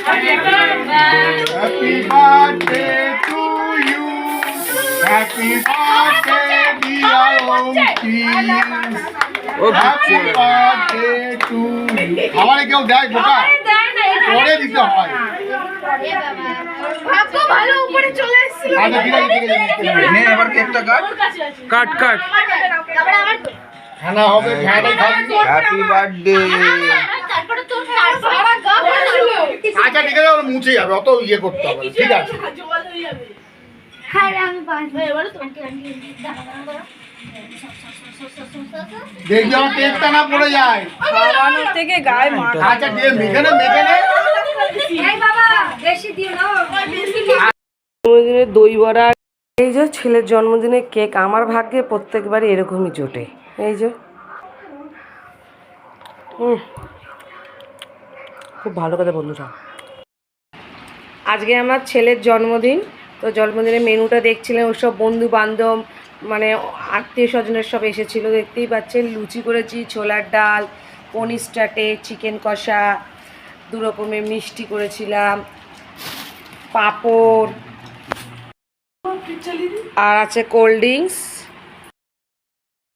Happy birthday to you. Happy birthday, dear Omki. Happy birthday to you. আমারে কেউ দেয় বোকা? পরে দিতে হয়। ভাগ্য ভালো উপরে চলে এসেছিল। আচ্ছা ঠিক আছে ঠিক আছে। নে এবার কেকটা কাট। কাট কাট। তারপরে আমার খানা হবে খাওয়াটাই খাবি। Happy birthday. তারপরে তোর সারা গা ভরে ছিল। আচ্ছা ঠিক আছে ওর মুছে যাবে অত ইয়ে করতে হবে না, ঠিক আছে। হ্যাঁ আমি পাঁচ এবারে তো আন্টি দেখবি আমার টেপটা না পড়ে যায়। খাওয়ানোর থেকে গায়ে মাখা। আচ্ছা দিয়ে মেখে নে মেখে নে। এই বাবা বেশি দিও না বেশি জন্মদিনে দই বড়া। এই যে ছেলের জন্মদিনে কেক আমার ভাগ্যে প্রত্যেকবারই এরকমই জোটে। এই যে খুব ভালো কথা বন্ধুরা। আজকে আমার ছেলের জন্মদিন, তো জন্মদিনের মেনুটা দেখছিলেন। ওসব বন্ধু বান্ধব মানে আত্মীয় স্বজনের সব এসেছিল, দেখতেই পাচ্ছেন। লুচি করেছি, ছোলার ডাল, পনির স্টার্টে, চিকেন কষা, 2 রকমের মিষ্টি করেছিলাম, পাঁপড়, আর আছে কোল্ড ড্রিঙ্কস।